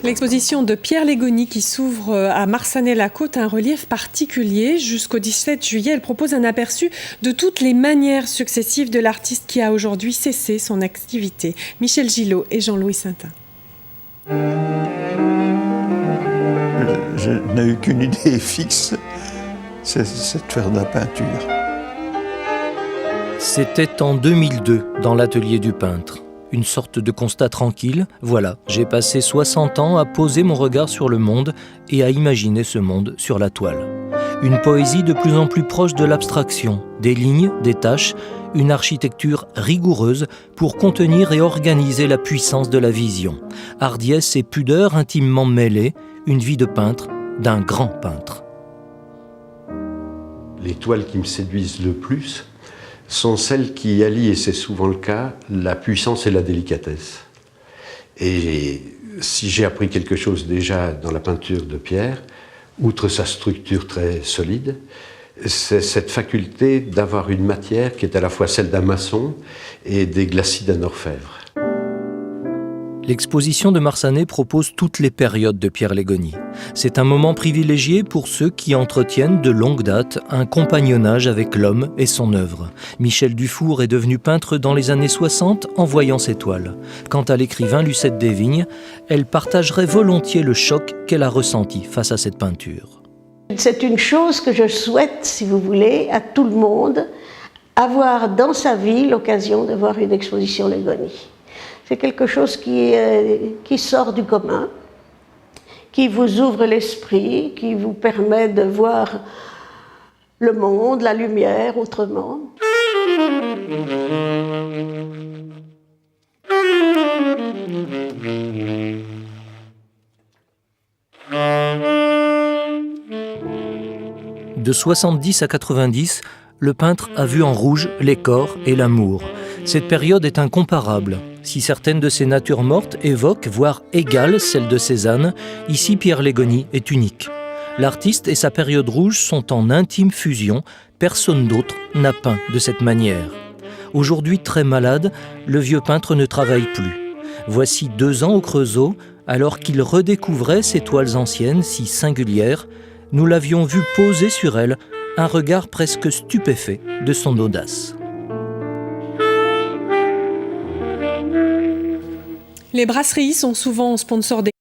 L'exposition de Pierre Légony qui s'ouvre à Marsanais-la-Côte a un relief particulier. Jusqu'au 17 juillet, elle propose un aperçu de toutes les manières successives de l'artiste qui a aujourd'hui cessé son activité. Michel Gillot et Jean-Louis Saintin. Je n'ai eu qu'une idée fixe, c'est de faire de la peinture. C'était en 2002, dans l'atelier du peintre. Une sorte de constat tranquille. Voilà, j'ai passé 60 ans à poser mon regard sur le monde et à imaginer ce monde sur la toile. Une poésie de plus en plus proche de l'abstraction, des lignes, des taches, une architecture rigoureuse pour contenir et organiser la puissance de la vision. Hardiesse et pudeur intimement mêlées, une vie de peintre, d'un grand peintre. Les toiles qui me séduisent le plus sont celles qui allient, et c'est souvent le cas, la puissance et la délicatesse. Et si j'ai appris quelque chose déjà dans la peinture de Pierre, outre sa structure très solide, c'est cette faculté d'avoir une matière qui est à la fois celle d'un maçon et des glacis d'un orfèvre. L'exposition de Marsanais propose toutes les périodes de Pierre Légony. C'est un moment privilégié pour ceux qui entretiennent de longue date un compagnonnage avec l'homme et son œuvre. Michel Dufour est devenu peintre dans les années 60 en voyant ses toiles. Quant à l'écrivain Lucette Desvignes, elle partagerait volontiers le choc qu'elle a ressenti face à cette peinture. C'est une chose que je souhaite, si vous voulez, à tout le monde, avoir dans sa vie l'occasion de voir une exposition Légony. C'est quelque chose qui sort du commun, qui vous ouvre l'esprit, qui vous permet de voir le monde, la lumière autrement. De 70 à 90, le peintre a vu en rouge les corps et l'amour. Cette période est incomparable. Si certaines de ces natures mortes évoquent, voire égalent celles de Cézanne, ici Pierre Légony est unique. L'artiste et sa période rouge sont en intime fusion, personne d'autre n'a peint de cette manière. Aujourd'hui très malade, le vieux peintre ne travaille plus. Voici 2 ans au Creusot, alors qu'il redécouvrait ces toiles anciennes si singulières, nous l'avions vu poser sur elles un regard presque stupéfait de son audace. Les brasseries sont souvent sponsors des